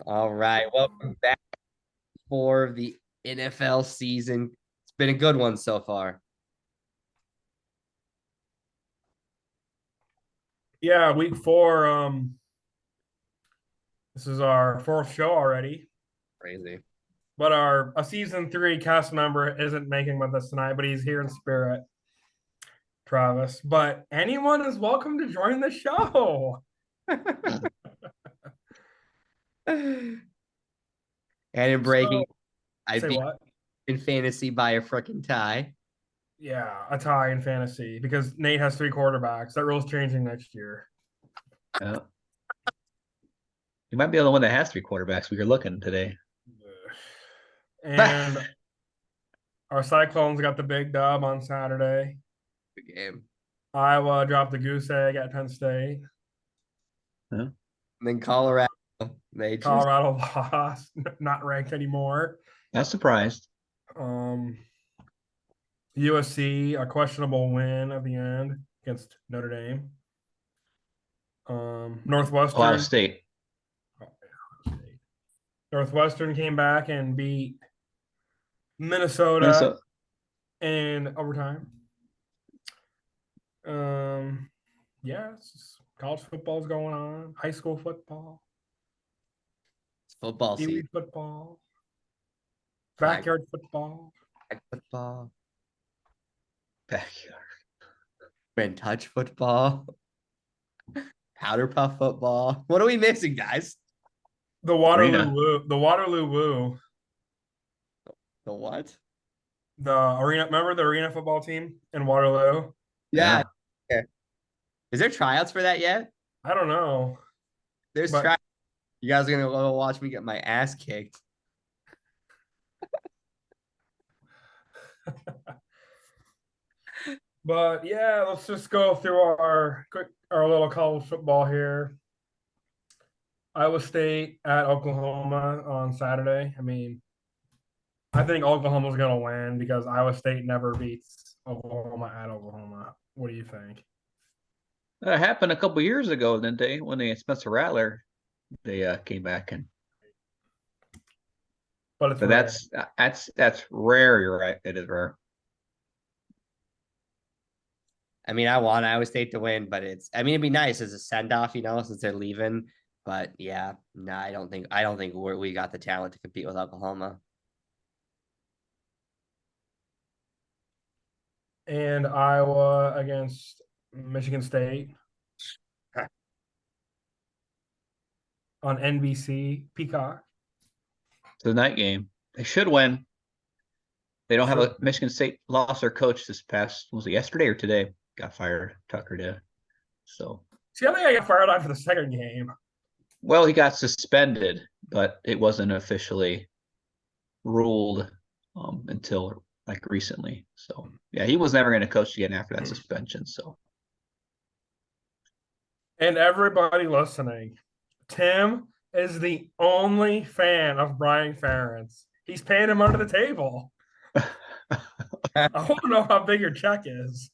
All right. Welcome back for the NFL season. It's been a good one so far. Yeah, week four. This is our fourth show already, Crazy. but our a season three cast member isn't making with us tonight, but he's here in spirit, Travis. But anyone is welcome to join the show. And in So breaking, I say beat what? in fantasy by a freaking tie. Yeah, a tie in fantasy because Nate has three quarterbacks. That rule's changing next year. Uh, you might be the only one that has three quarterbacks. We were looking today. And our Cyclones got the big dub on Saturday. Good game. Iowa dropped the goose egg at Penn State. And then Colorado, they just Colorado lost, not ranked anymore. Not surprised. Um, USC, a questionable win at the end against Notre Dame. Ohio Northwestern. State. Northwestern came back and beat Minnesota Minnesota. in overtime. Yeah, college football's going on. High school football, football Pee-wee season. football, Flag backyard football. football. Backyard. Been touch football. Powder puff football. What are we missing, guys? The Waterloo Arena. Woo. The Waterloo Woo. The what? The arena. Remember the arena football team in Waterloo? Yeah. Okay. Is there tryouts for that yet? I don't know. There's But- tryouts. You guys are gonna go watch me get my ass kicked. But yeah, let's just go through our little college football here. Iowa State at Oklahoma on Saturday. I mean, I think Oklahoma's gonna win because Iowa State never beats Oklahoma at Oklahoma. What do you think? That happened a couple years ago, didn't they? When they had Spencer Rattler, they came back and. But it's But rare. that's rare. You're right. It is rare. I mean, I want Iowa State to win, but it'd be nice as a send off, since they're leaving. But yeah, no, I don't think we got the talent to compete with Oklahoma. And Iowa against Michigan State on NBC Peacock. It's a night game. They should win. They don't have Sure. a Michigan State lost their coach this past, was it yesterday or today? Got fired. Tucker did. So, See, I think I got fired after the second game. well, he got suspended, but it wasn't officially ruled until like recently. So, yeah, he was never going to coach again after that suspension. So, And everybody listening, Tim is the only fan of Brian Ferentz. He's paying him under the table. I want to know how big your check is.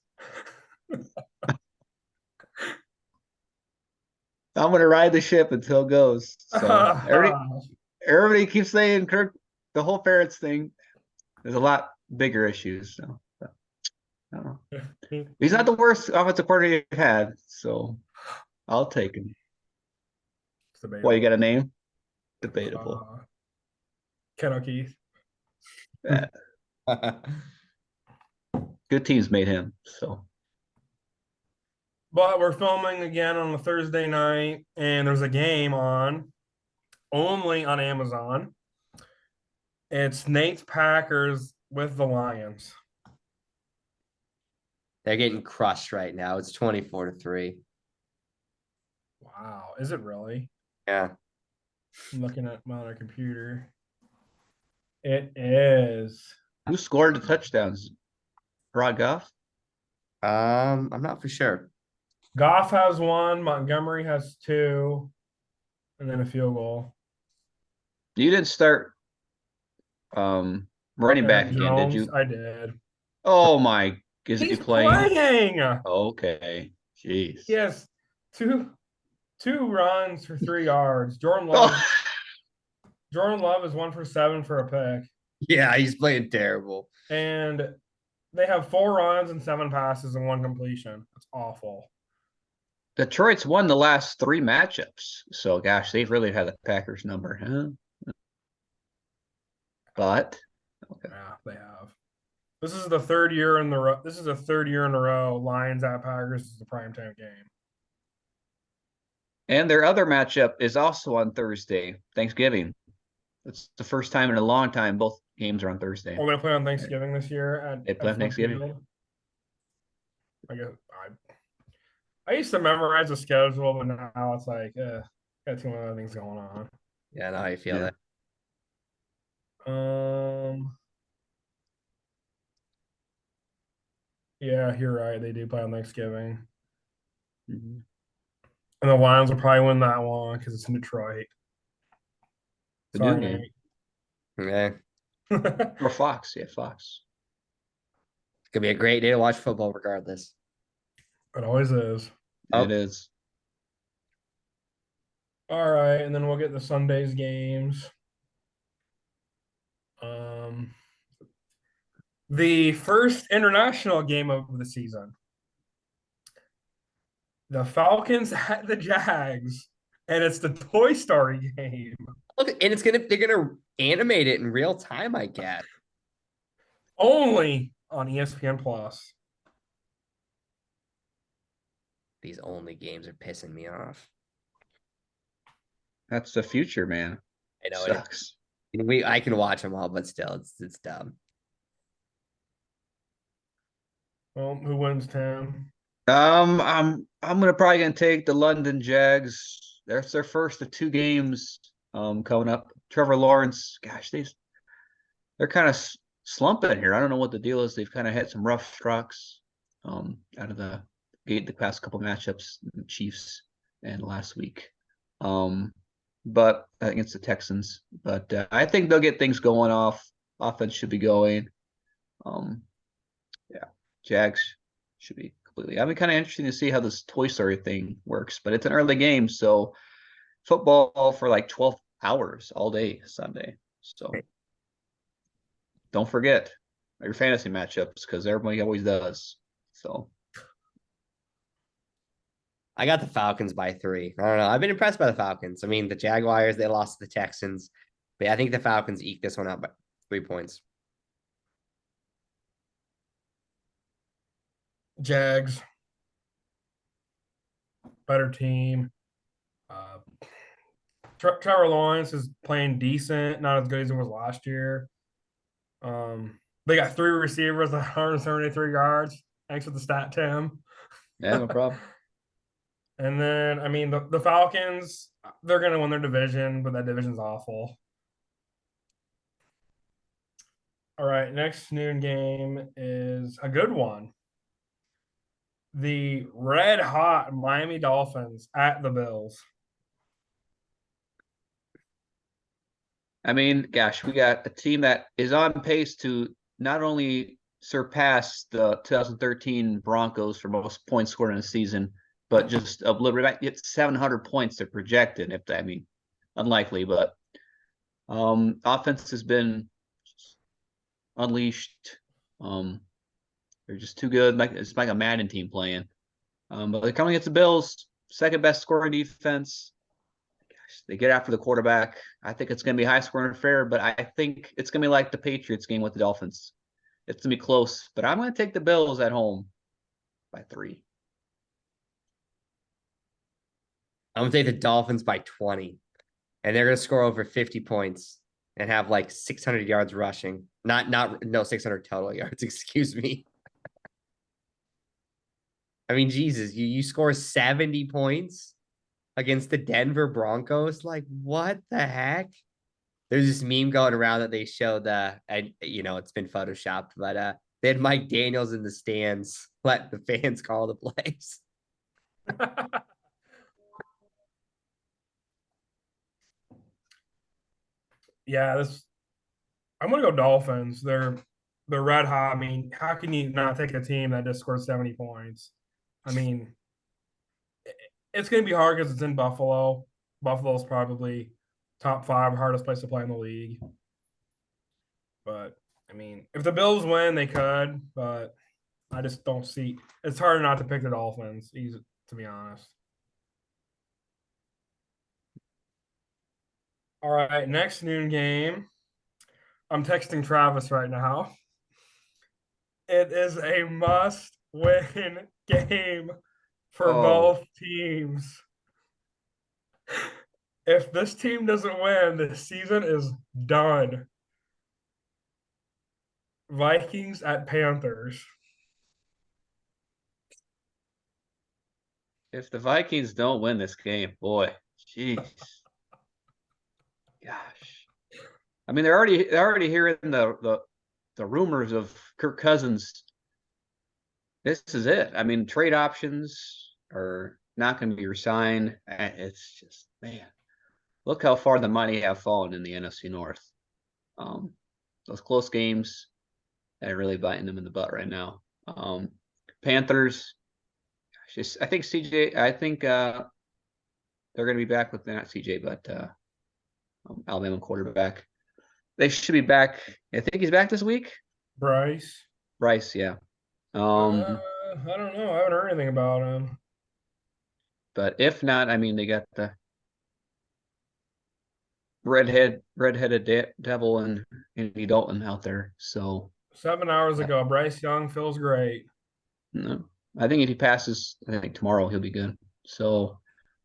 I'm going to ride the ship until it goes. So, everybody keeps saying Kirk, the whole Ferrets thing. There's a lot bigger issues. So, I don't know. He's not the worst offensive coordinator you've had, so I'll take him. Well, you got a name? Debatable. Ken O'Keefe. Yeah. Good teams made him. So, But we're filming again on a Thursday night, and there's a game on only on Amazon. It's Nate's Packers with the Lions. They're getting crushed right now. It's 24-3. Wow, is it really? Yeah. I'm looking at my other computer. It is. who scored the touchdowns? Rod Goff? I'm not for sure. Goff has one, Montgomery has two, and then a field goal. You didn't start running back Aaron again, did Jones, you? I did. Oh my, is he He's playing? playing. Okay. Jeez. Yes, two runs for 3 yards. Jordan Love Jordan Love is 1 for 7 for a pick, Yeah, he's playing terrible. and they have 4 runs and 7 passes and 1 completion. That's awful. Detroit's won the last 3 matchups, so gosh, they've really had the Packers number, huh? But okay. Yeah, they have. This is the third year in the row. This is the third year in a row. Lions at Packers is the primetime game. And their other matchup is also on Thursday, Thanksgiving. It's the first time in a long time both games are on Thursday. We're gonna play on Thanksgiving this year They play on Ford Thanksgiving. Field. I guess I used to memorize the schedule, but now it's like, got too many other things going on. Yeah, I know how you feel Yeah. that. Yeah, you're right. They do play on Thanksgiving, Mhm. and the Lions will probably win that one because it's in Detroit. The Sorry, noon game. Yeah, Nate. Or Fox, yeah, Fox. it's gonna be a great day to watch football, regardless. It always is. Oh. It is. All right, and then we'll get the Sunday's games. The first international game of the season. The Falcons at the Jags, and it's the Toy Story game. Look, and they're gonna animate it in real time, I guess. Only on ESPN Plus. These only games are pissing me off. That's the future, man. I know Sucks. I can watch them all, but still, it's dumb. Well, who wins, Tim? I'm probably gonna take the London Jags. That's their first of 2 games coming up. Trevor Lawrence, gosh, they're kind of slumping here. I don't know what the deal is. They've kind of had some rough strokes out of the gate the past couple matchups, the Chiefs and last week. But against the Texans. But I think they'll get things going off. Offense should be going. Yeah, Jags should be completely. I'd be kind of interesting to see how this Toy Story thing works, but it's an early game, so football for like 12 hours all day Sunday. So don't forget your fantasy matchups because everybody always does. So I got the Falcons by 3. I don't know. I've been impressed by the Falcons. I mean, the Jaguars, they lost to the Texans, but I think the Falcons eke this one out by 3 points. Jags. Better team. Trevor Lawrence is playing decent, not as good as it was last year. They got 3 receivers, 173 yards. Thanks for the stat, Tim. yeah, no problem. And then, I mean, the Falcons, they're going to win their division, but that division's awful. All right, next noon game is a good one. The red hot Miami Dolphins at the Bills. I mean, gosh, we got a team that is on pace to not only surpass the 2013 Broncos for most points scored in a season, but just obliterate. It's 700 points they're projected. Unlikely, but offense has been unleashed. They're just too good. It's like a Madden team playing. But they're coming against the Bills, second best scoring defense. They get after the quarterback. I think it's going to be high scoring affair, but I think it's going to be like the Patriots game with the Dolphins. It's going to be close, but I'm going to take the Bills at home by 3. I'm going to take the Dolphins by 20, and they're going to score over 50 points and have like 600 yards rushing. No 600 total yards, excuse me. I mean, Jesus, you score 70 points against the Denver Broncos. Like, what the heck? There's this meme going around that they showed and it's been photoshopped, but they had Mike Daniels in the stands, let the fans call the plays. Yeah, I'm gonna go Dolphins. They're red hot. I mean, how can you not take a team that just scored 70 points? I mean, it's gonna be hard because it's in Buffalo. Buffalo's probably top 5 hardest place to play in the league. But I mean, if the Bills win, they could, but I just don't see. It's harder not to pick the Dolphins, to be honest. All right, next noon game. I'm texting Travis right now. It is a must-win game for both teams. If this team doesn't win, the season is done. Vikings at Panthers. If the Vikings don't win this game, boy, jeez, gosh. I mean, they're already hearing the rumors of Kirk Cousins. This is it. I mean, trade options are not going to be resigned. It's just, man, look how far the mighty have fallen in the NFC North. Those close games are really biting them in the butt right now. Panthers, I think CJ. I think they're going to be back with not CJ, but Alabama quarterback. They should be back. I think he's back this week. Bryce, yeah. I don't know. I haven't heard anything about him. But if not, I mean, they got the redheaded devil and Andy Dalton out there. So 7 hours ago, Bryce Young feels great. no, I think if he passes, I think tomorrow he'll be good. So,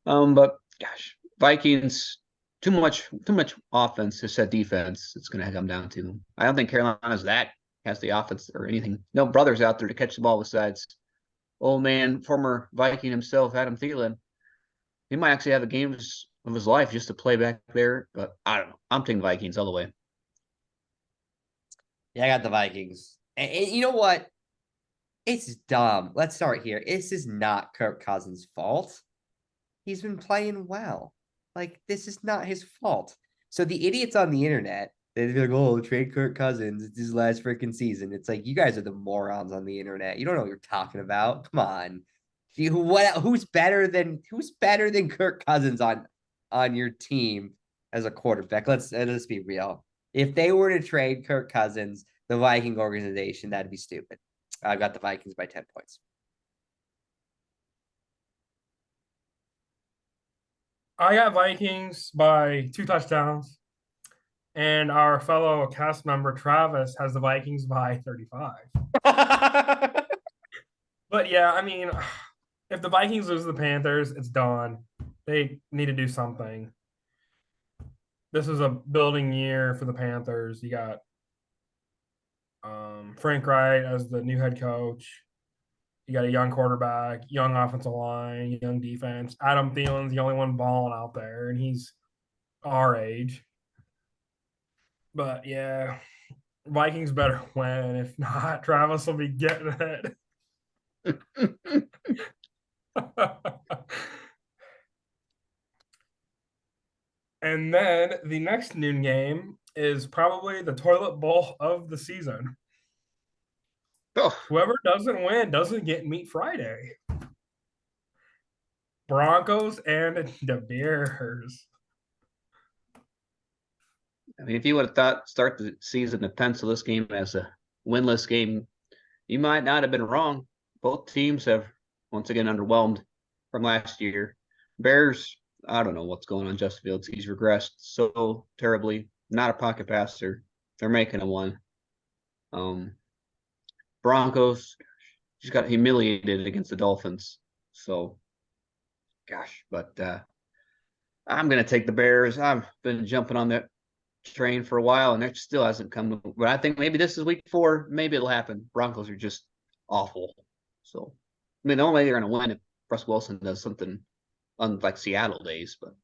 but gosh, Vikings too much offense to set defense. It's going to come down to them. I don't think Carolina's has the offense or anything. No brothers out there to catch the ball besides old man, former Viking himself, Adam Thielen. He might actually have the games of his life just to play back there, but I don't know. I'm taking Vikings all the way. Yeah, I got the Vikings. And you know what? It's dumb. Let's start here. This is not Kirk Cousins' fault. He's been playing well. Like, this is not his fault. So the idiots on the internet, they'd be like, oh, trade Kirk Cousins. It's his last freaking season. It's like, you guys are the morons on the internet. You don't know what you're talking about. Come on. Who's better than Kirk Cousins on your team as a quarterback? Let's be real. If they were to trade Kirk Cousins, the Viking organization, that'd be stupid. I've got the Vikings by 10 points. I got Vikings by 2 touchdowns. And our fellow cast member Travis has the Vikings by 35. But yeah, I mean, if the Vikings lose the Panthers, it's done. They need to do something. This is a building year for the Panthers. You got Frank Wright as the new head coach. You got a young quarterback, young offensive line, young defense. Adam Thielen's the only one balling out there, and he's our age. But yeah, Vikings better win. If not, Travis will be getting it. And then the next noon game is probably the toilet bowl of the season. Oh. Whoever doesn't win doesn't get meat Friday. Broncos and the Bears. I mean, if you would have thought start the season to pencil this game as a winless game, you might not have been wrong. Both teams have once again underwhelmed from last year. Bears, I don't know what's going on. Justin Fields, he's regressed so terribly. Not a pocket passer. They're making him one. Broncos just got humiliated against the Dolphins. So, gosh, but I'm going to take the Bears. I've been jumping on that train for a while, and it still hasn't come. But I think maybe this is week 4. Maybe it'll happen. Broncos are just awful. So, I mean, the only way they're going to win if Russ Wilson does something unlike Seattle days. But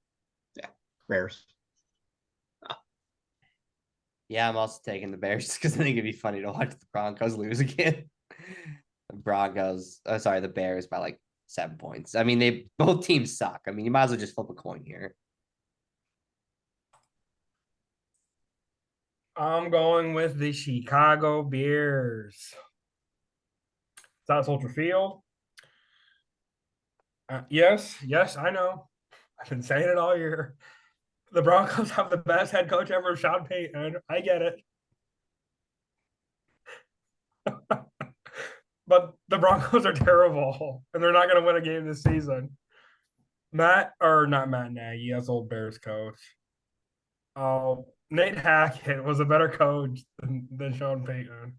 yeah, Bears. Yeah, I'm also taking the Bears because I think it'd be funny to watch the Broncos lose again. The Bears by like 7 points. I mean, both teams suck. I mean, you might as well just flip a coin here. I'm going with the Chicago Bears. South Soldier Field. Yes, I know. I've been saying it all year. The Broncos have the best head coach ever, Sean Payton. I get it. But the Broncos are terrible, and they're not going to win a game this season. Not Matt Nagy, that's old Bears coach. Oh, Nate Hackett was a better coach than Sean Payton.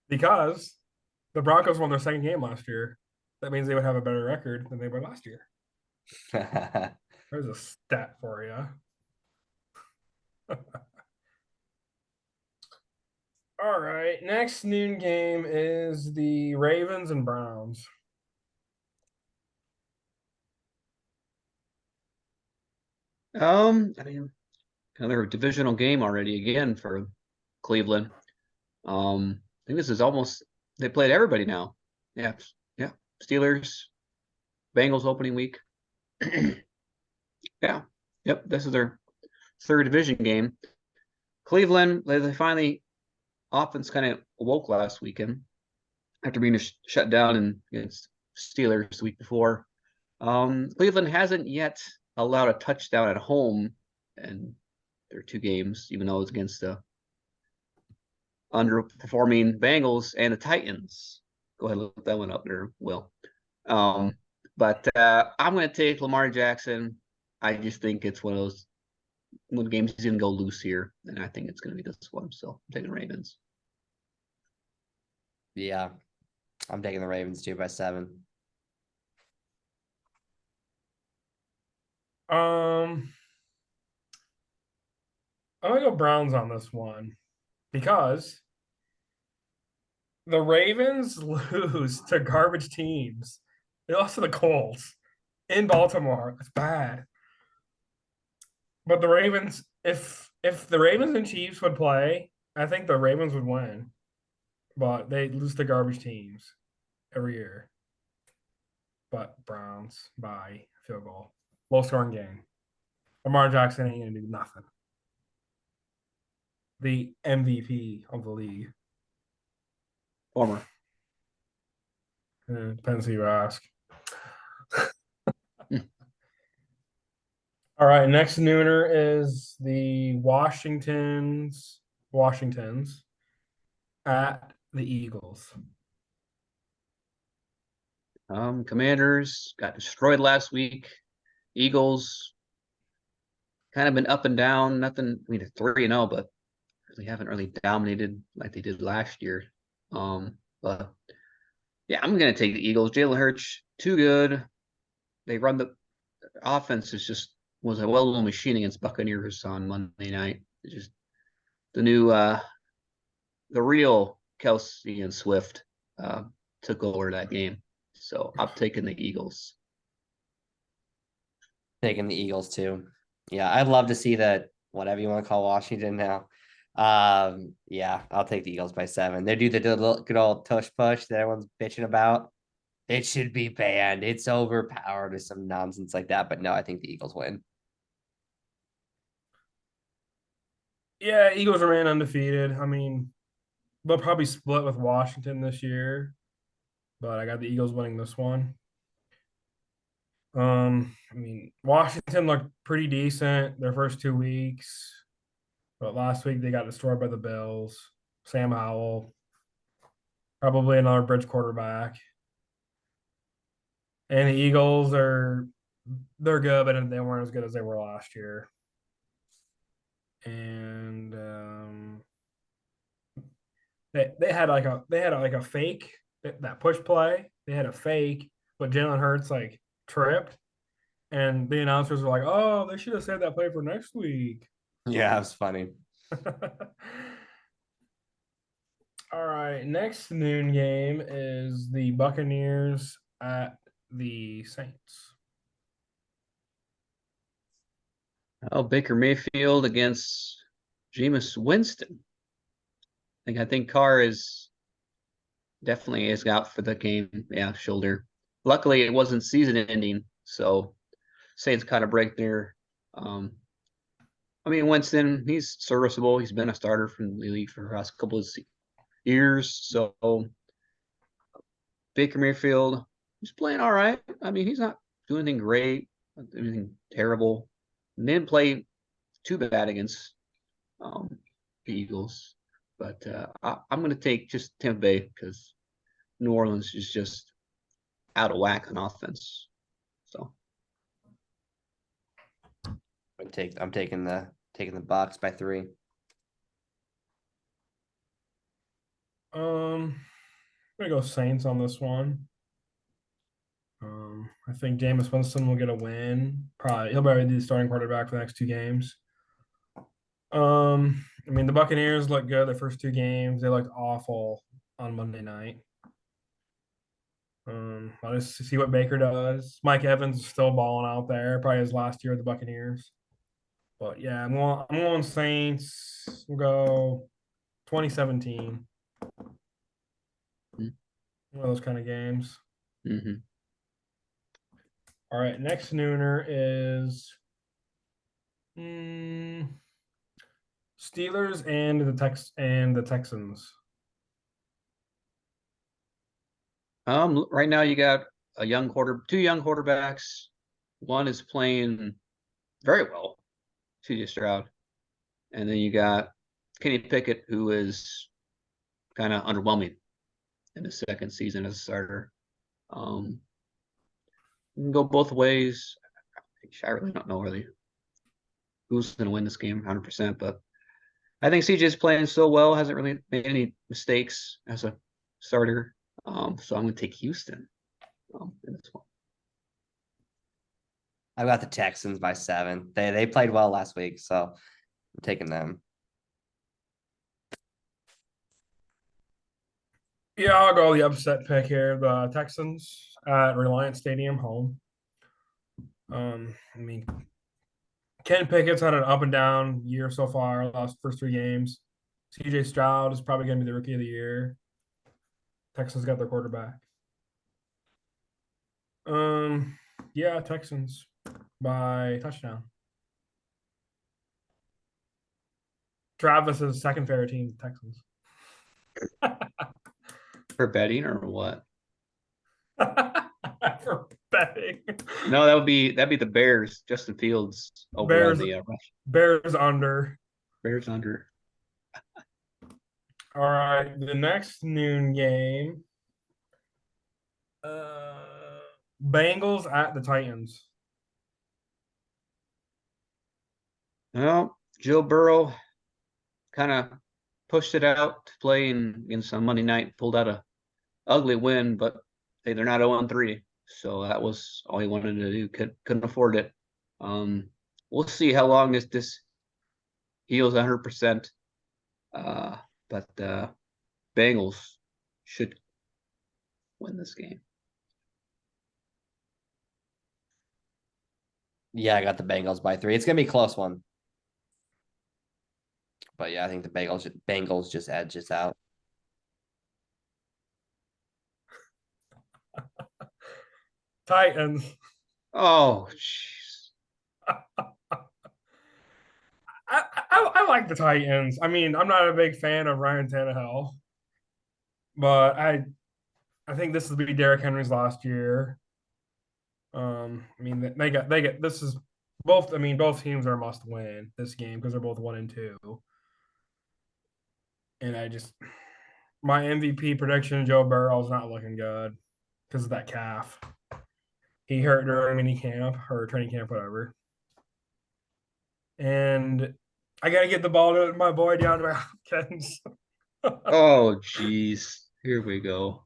Because the Broncos won their second game last year. That means they would have a better record than they were last year. There's a stat for you. All right. Next noon game is the Ravens and Browns. I mean, another divisional game already again for Cleveland. I think this is almost they played everybody now. Yeah, yeah. Steelers, Bengals opening week. Yeah, yep. This is their third division game. Cleveland, they finally offense kind of awoke last weekend after being shut down against Steelers the week before. Cleveland hasn't yet allowed a touchdown at home in their two games, even though it's against the underperforming Bengals and the Titans. Go ahead and look that one up there, Will. But I'm going to take Lamar Jackson. I just think it's one of those games he's going to go loose here, and I think it's going to be this one. So I'm taking Ravens. Yeah, I'm taking the Ravens too by 7. I'm gonna go Browns on this one because the Ravens lose to garbage teams. They lost to the Colts in Baltimore. That's bad. But the Ravens, if the Ravens and Chiefs would play, I think the Ravens would win. But they lose to garbage teams every year. But Browns by field goal. Low scoring game. Lamar Jackson ain't gonna do nothing. The MVP of the league. Former. Depends who you ask. All right, next nooner is the Washingtons at the Eagles. Commanders got destroyed last week. Eagles kind of been up and down. Nothing. I mean, 3-0, but really haven't really dominated like they did last year. But yeah, I'm gonna take the Eagles. Jalen Hurts, too good. They run the offense was a well-known machine against Buccaneers on Monday night. It's just the new the real Kelsey and Swift took over that game. So I'm taking the Eagles. Taking the Eagles too. Yeah, I'd love to see that, whatever you want to call Washington now. Yeah, I'll take the Eagles by 7. They do the good old tush push that everyone's bitching about. It should be banned. It's overpowered or some nonsense like that. But no, I think the Eagles win. Yeah, Eagles remain undefeated. I mean, they'll probably split with Washington this year, but I got the Eagles winning this one. I mean, Washington looked pretty decent their first 2 weeks, but last week they got destroyed by the Bills. Sam Howell, probably another bridge quarterback. And the Eagles they're good, but they weren't as good as they were last year. And they had like a fake that push play. They had a fake, but Jalen Hurts like tripped, and the announcers were like, "Oh, they should have saved that play for next week." Yeah, it was funny. All right, next noon game is the Buccaneers at the Saints. Oh, Baker Mayfield against Jameis Winston. I think Carr is definitely out for the game. Yeah, shoulder. Luckily, it wasn't season ending, so Saints kind of break there. I mean, Winston, he's serviceable. He's been a starter from the league for the last couple of years, so Baker Mayfield, he's playing all right. I mean, he's not doing anything great, anything terrible. Didn't play too bad against the Eagles, but I'm going to take just Tampa Bay because New Orleans is just out of whack on offense. So I'm taking the Bucks by 3. I'm gonna go Saints on this one. I think Jameis Winston will get a win. He'll probably be the starting quarterback for the next 2 games. I mean the Buccaneers look good the first 2 games. They looked awful on Monday night. I'll just see what Baker does. Mike Evans is still balling out there. Probably his last year with the Buccaneers. But yeah, I'm going Saints. We'll go 2017. Mhm. One of those kind of games. Mm-hmm. All right, next nooner is Steelers and the Texans. Right now you got two young quarterbacks. One is playing very well, C.J. Stroud, and then you got Kenny Pickett, who is kind of underwhelming in his second season as a starter. You can go both ways. I really don't know really who's going to win this game 100%, but I think CJ's playing so well, hasn't really made any mistakes as a starter. So I'm going to take Houston in this one. I've got the Texans by 7. They played well last week, so I'm taking them. Yeah, I'll go the upset pick here. The Texans at Reliance Stadium, home. I mean, Ken Pickett's had an up and down year so far. First 3 games. CJ Stroud is probably going to be the rookie of the year. Texans got their quarterback. Yeah, Texans by touchdown. Travis's second favorite team, Texans. For betting or what? For betting. No, that'd be the Bears. Justin Fields over Bears, on the rush. Bears under. Bears under. All right, the next noon game. Bengals at the Titans. Well, Joe Burrow kind of pushed it out to play against on Monday night, pulled out a ugly win, but they're not 0-3. So that was all he wanted to do. Couldn't afford it. We'll see how long this heals 100%. But Bengals should win this game. Yeah, I got the Bengals by 3. It's gonna be a close one. But yeah, I think the Bengals just edge this out. Titans. Oh, jeez. I like the Titans. I mean, I'm not a big fan of Ryan Tannehill, but I think this will be Derrick Henry's last year. I mean, they get this is both. I mean, both teams are must win this game because they're both 1-2. And my MVP prediction, Joe Burrow's not looking good because of that calf. He hurt during mini camp or training camp, whatever. And I got to get the ball to my boy DeAndre Hopkins. Oh, jeez. Here we go.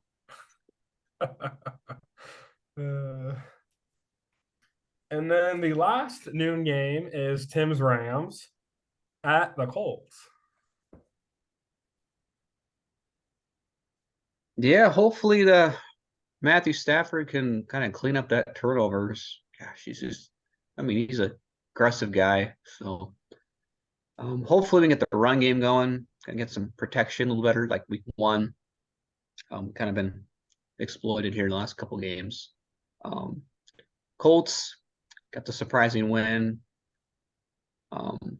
And then the last noon game is Tim's Rams at the Colts. Yeah, hopefully the Matthew Stafford can kind of clean up that turnovers. Gosh, he's a aggressive guy. So hopefully we can get the run game going, can get some protection a little better like week 1. Kind of been exploited here in the last couple games. Colts got the surprising win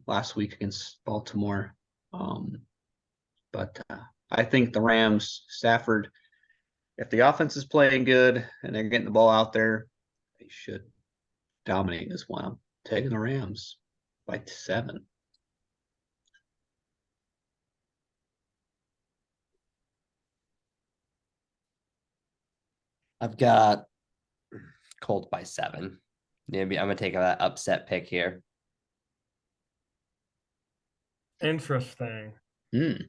last week against Baltimore. But I think the Rams, Stafford, if the offense is playing good and they're getting the ball out there, they should dominate this one. I'm taking the Rams by 7. I've got Colts by 7. Maybe I'm gonna take that upset pick here. Interesting. Hmm.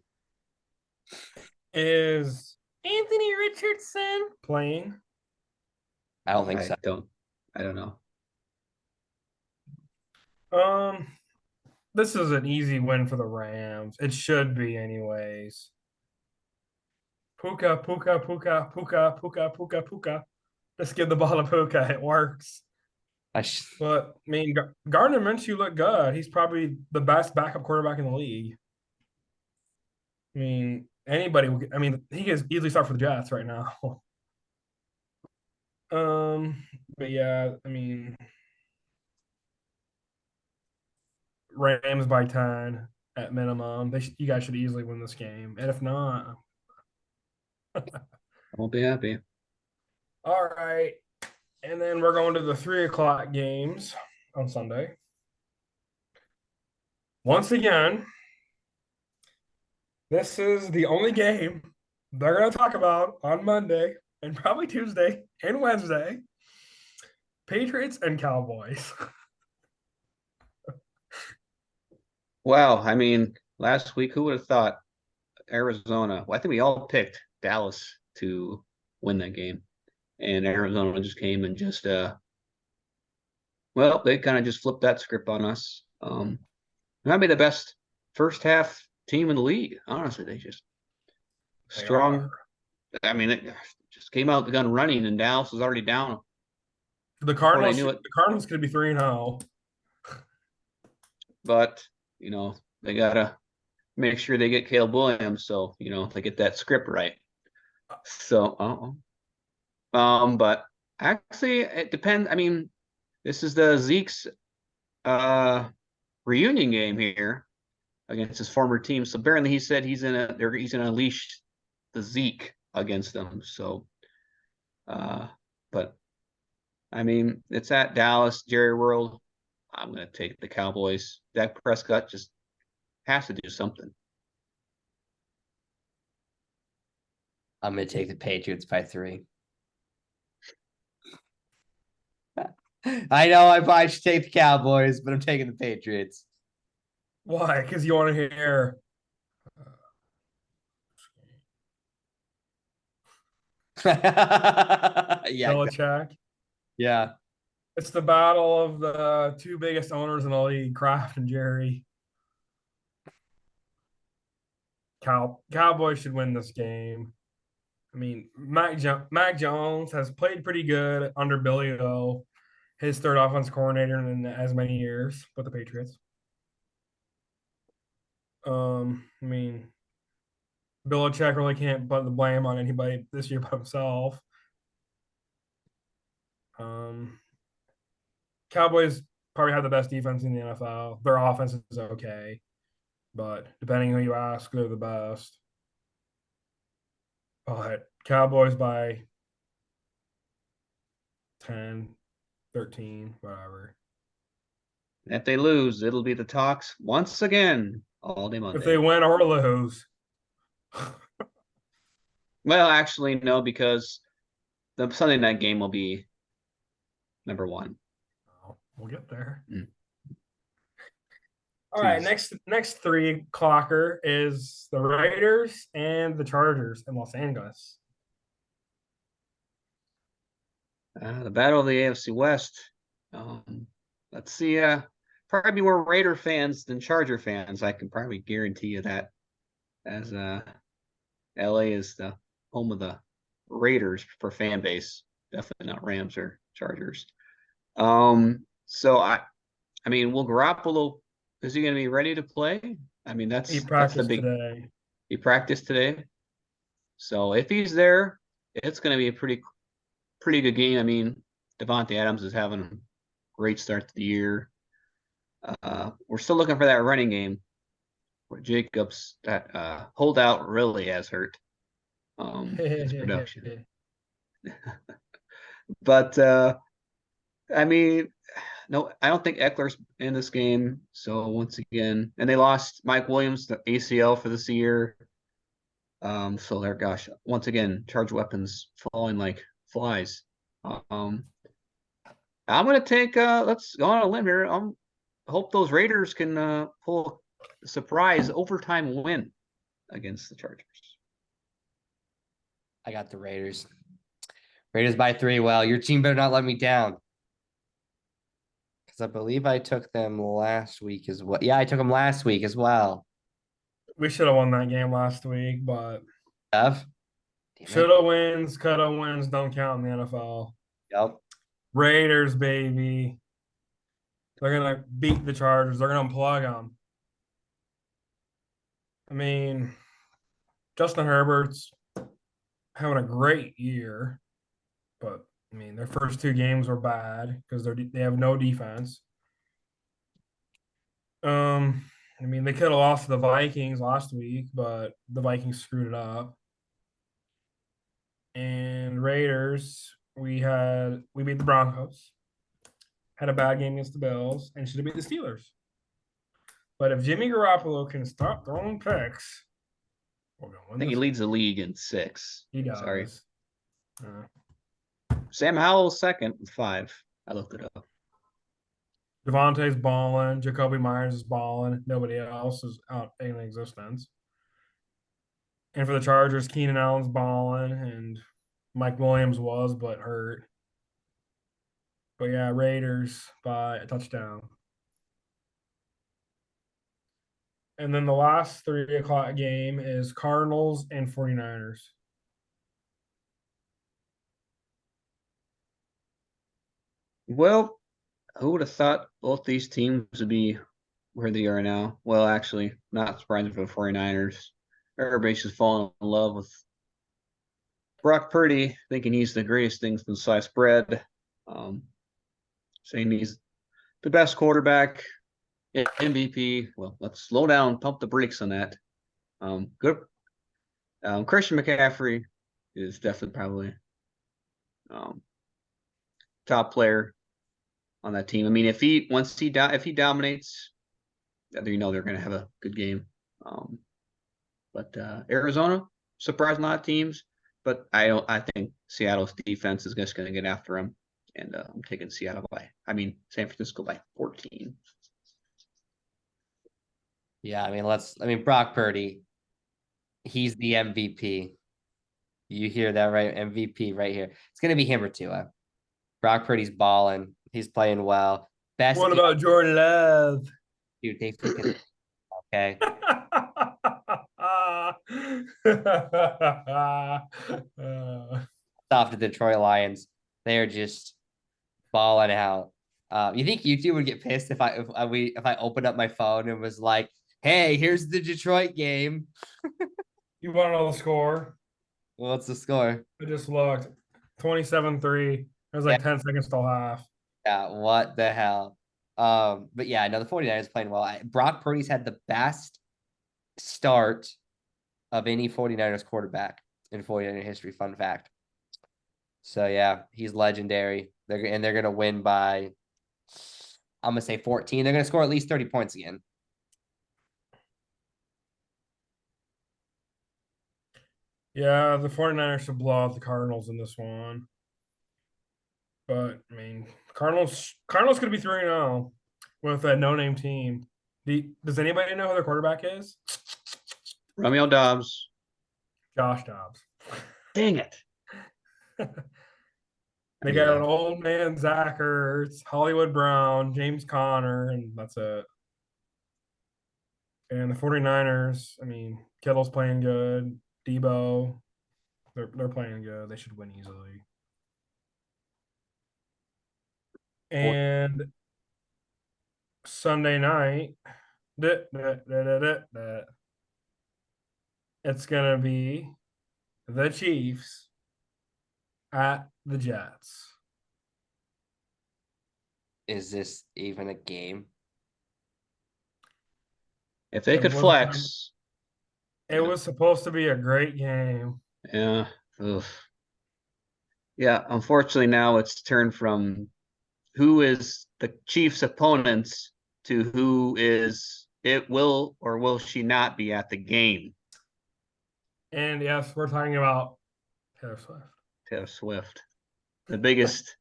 Is Anthony Richardson playing? I don't think I so. don't know. This is an easy win for the Rams. It should be, anyways. Puka, Puka, Puka, Puka, Puka, Puka, Puka. Just give the ball to Puka. It works. But I mean, Gardner Minshew looked good. He's probably the best backup quarterback in the league. I mean, anybody. I mean, he can easily start for the Jets right now. But yeah, I mean, Rams by 10 at minimum. You guys should easily win this game, and if not, I won't be happy. all right. And then we're going to the 3 o'clock games on Sunday. Once again, this is the only game they're going to talk about on Monday and probably Tuesday and Wednesday. Patriots and Cowboys. Wow. I mean, last week, who would have thought Arizona? Well, I think we all picked Dallas to win that game. And Arizona just came and just well, they kind of just flipped that script on us. Might be the best first half team in the league. Honestly, they just strong. I mean, it just came out the gun running, and Dallas was already down. The Cardinals. The Cardinals could be 3-0. But they gotta make sure they get Caleb Williams, so they get that script right. So, but actually, it depends. I mean, this is the Zeke's reunion game here against his former team. So apparently, he said he's gonna unleash the Zeke against them. So, but I mean, it's at Dallas, Jerry World. I'm gonna take the Cowboys. Dak Prescott just has to do something. I'm gonna take the Patriots by 3. I know I probably should take the Cowboys, but I'm taking the Patriots. Why? Because you want to hear. Yeah. Belichick. Yeah. It's the battle of the 2 biggest owners in the league, Kraft and Jerry. Cowboys should win this game. I mean, Mac Jones has played pretty good under Billy O, his third offense coordinator in as many years with the Patriots. I mean, Belichick really can't put the blame on anybody this year but himself. Cowboys probably have the best defense in the NFL. Their offense is okay, but depending who you ask, they're the best. But Cowboys by 10, 13, whatever. If they lose, it'll be the talks once again all day Monday. If they win or lose. Well, actually, no, because the Sunday night game will be number 1. Oh, we'll get there. All right, next 3 clocker is the Raiders and the Chargers in Los Angeles. The battle of the AFC West. Let's see. Probably be more Raider fans than Charger fans. I can probably guarantee you that, as LA is the home of the Raiders for fan base. Definitely not Rams or Chargers. So I mean, will Garoppolo, is he going to be ready to play? I mean, that's the big. Today. He practiced today. So if he's there, it's going to be a pretty good game. I mean, Devontae Adams is having a great start to the year. We're still looking for that running game where Jacobs, that holdout really has hurt his production. But I mean, no, I don't think Eckler's in this game. So once again, and they lost Mike Williams to ACL for this year. So there, gosh, once again, charge weapons falling like flies. Um, I'm gonna take let's go on a limb here. Hope those Raiders can pull a surprise overtime win against the Chargers. I got the Raiders. Raiders by 3. Well, your team better not let me down. Because I believe I took them last week as well. Yeah, I took them last week as well. We should have won that game last week, but Tough. shoulda wins, coulda wins don't count in the NFL. Yep. Raiders, baby. They're gonna beat the Chargers. They're gonna unplug them. I mean, Justin Herbert's having a great year, but I mean, their first 2 games were bad because they have no defense. I mean, they could have lost to the Vikings last week, but the Vikings screwed it up. And Raiders, we beat the Broncos, had a bad game against the Bills, and should have beat the Steelers. But if Jimmy Garoppolo can stop throwing picks, we're gonna win. I think he leads the league in 6. He does. Sorry. Sam Howell's second with 5. I looked it up. Devontae's balling. Jacoby Myers is balling. Nobody else is out in existence. And for the Chargers, Keenan Allen's balling, and Mike Williams was but hurt. But yeah, Raiders by a touchdown. And then the last 3 o'clock game is Cardinals and 49ers. Well, who would have thought both these teams would be where they are now? Well, actually, not surprising for the 49ers. Everybody's just falling in love with Brock Purdy, thinking he's the greatest thing since sliced bread. Saying he's the best quarterback, MVP. Well, let's slow down, pump the brakes on that. Good. Christian McCaffrey is definitely probably top player on that team. I mean, if he dominates, they're going to have a good game. But Arizona surprised a lot of teams, but I think Seattle's defense is just going to get after them, and I'm taking San Francisco by 14. Yeah, I mean, Brock Purdy, he's the MVP. You hear that right? MVP right here. It's going to be him or Tua. Brock Purdy's balling. He's playing well. What about Jordan Love? Dude, they freaking okay. Off the Detroit Lions. They're just balling out. You think YouTube would get pissed if I opened up my phone and was like, "Hey, here's the Detroit game." You want to know the score? What's the score? I just looked. 27-3. There's like 10 seconds till half. Yeah, what the hell? But yeah, no, the 49ers playing well. Brock Purdy's had the best start of any 49ers quarterback in 49er history. Fun fact. So yeah, he's legendary. They're gonna win by, I'm gonna say 14. They're gonna score at least 30 points again. Yeah, the 49ers should blow out the Cardinals in this one. But I mean, Cardinals could be 3-0 with a no-name team. Does anybody know who their quarterback is? Romeo Dobbs. Josh Dobbs. Dang it. They got an old man, Zach Ertz, Hollywood Brown, James Conner, and that's it. And the 49ers, I mean, Kittle's playing good. Debo, they're playing good. They should win easily. And Sunday night, it's going to be the Chiefs at the Jets. Is this even a game? If they could flex. It was supposed to be a great game. Yeah. Oof. Yeah, unfortunately now it's turned from who is the Chiefs' opponents to who is it will or will she not be at the game. And yes, we're talking about Taylor Swift. Taylor Swift, the biggest.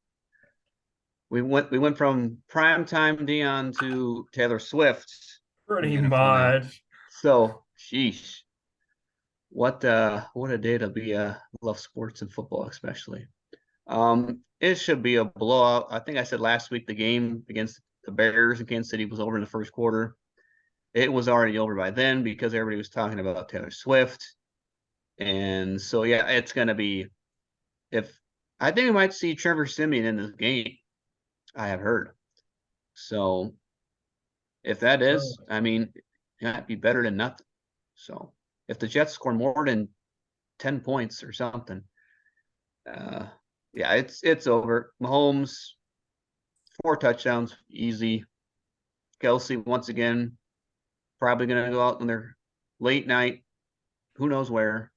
We went from primetime Dion to Taylor Swift in Pretty the NFL now. much. So, sheesh, what a day to be love sports and football especially. It should be a blowout. I think I said last week the game against the Bears in Kansas City was over in the first quarter. It was already over by then because everybody was talking about Taylor Swift. And so yeah, it's gonna be if I think we might see Trevor Siemian in this game. I have heard. So if that is, I mean, it might be better than nothing. So if the Jets score more than 10 points or something, uh yeah, it's over. Mahomes, 4 touchdowns, easy. Kelsey once again, probably gonna go out on their late night, who knows where.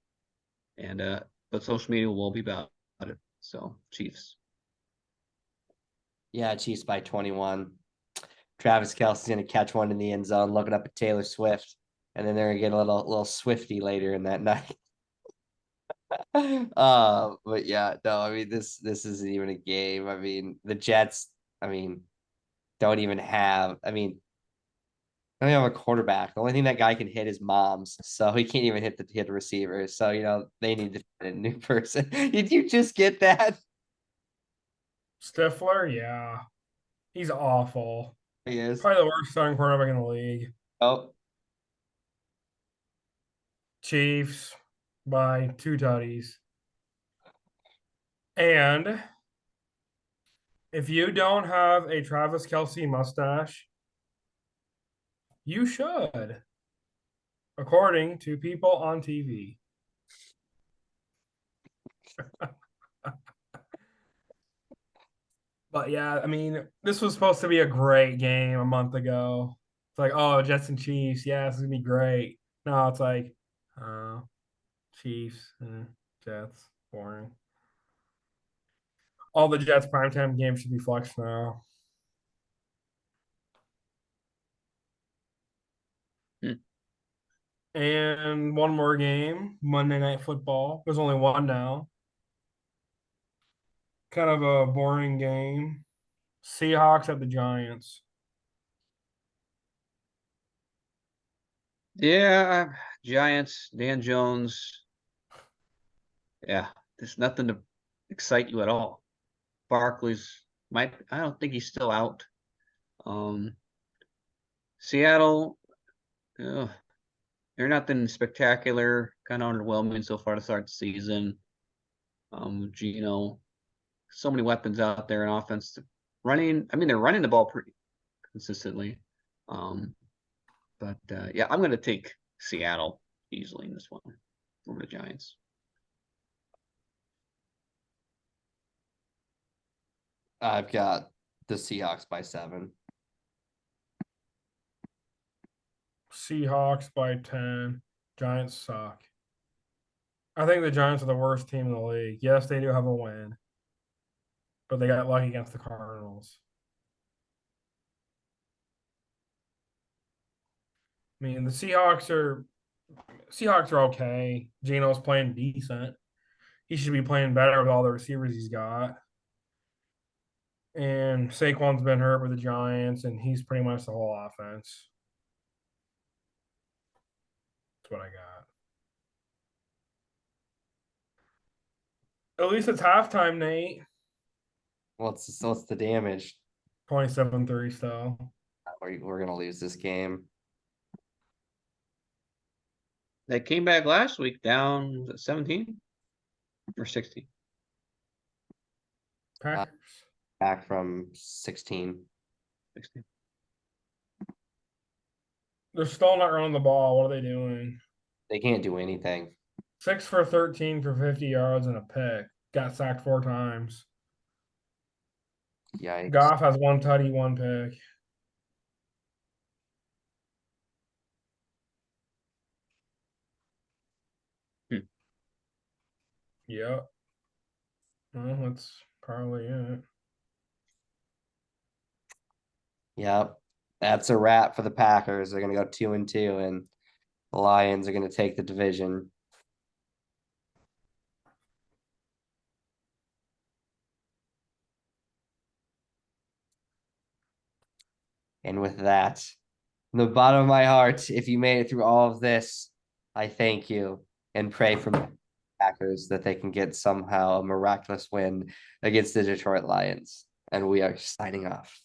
And but social media will be about it. So Chiefs. Yeah, Chiefs by 21. Travis Kelsey's gonna catch one in the end zone, looking up at Taylor Swift, and then they're gonna get a little swifty later in that night. But yeah, no, I mean this isn't even a game. I mean, the Jets, I mean, don't even have, I mean, they don't have a quarterback. The only thing that guy can hit is moms, so he can't even hit the receiver. So they need to find a new person. Did you just get that? Stifler, yeah. He's awful. He is. Probably the worst starting quarterback in the league. Oh, Chiefs by 2 tutties. And if you don't have a Travis Kelsey mustache, you should, according to people on TV. But yeah, I mean, this was supposed to be a great game a month ago. It's like, oh, Jets and Chiefs, yeah, this is gonna be great. No, it's like, Chiefs and Jets, boring. All the Jets primetime games should be flexed now. Hmm. And one more game, Monday Night Football. There's only one now. Kind of a boring game. Seahawks at the Giants. Yeah, Giants, Dan Jones. Yeah, there's nothing to excite you at all. Barkley's might I don't think he's still out. Um Seattle, ugh, they're nothing spectacular, kind of underwhelming so far to start the season. Gino, so many weapons out there in offense. Running, I mean, they're running the ball pretty consistently. Um, but yeah, I'm going to take Seattle easily in this one over the Giants. I've got the Seahawks by 7. Seahawks by 10. Giants suck. I think the Giants are the worst team in the league. Yes, they do have a win, but they got lucky against the Cardinals. I mean, the Seahawks are okay. Gino's playing decent. He should be playing better with all the receivers he's got. And Saquon's been hurt with the Giants, and he's pretty much the whole offense. That's what I got. At least it's halftime, Nate. What's the damage? 27-3 still. We're gonna lose this game. They came back last week down 17 or 16. Packers. Back from 16. 16. They're still not running the ball. What are they doing? They can't do anything. 6 for 13 for 50 yards and a pick. Got sacked 4 times. Yikes. Goff has 1 tutty, 1 pick. Hmm. Yep. Well, that's probably it. Yep. That's a wrap for the Packers. They're gonna go 2-2, and the Lions are gonna take the division. And with that, from the bottom of my heart, if you made it through all of this, I thank you and pray for the Packers that they can get somehow a miraculous win against the Detroit Lions. And we are signing off.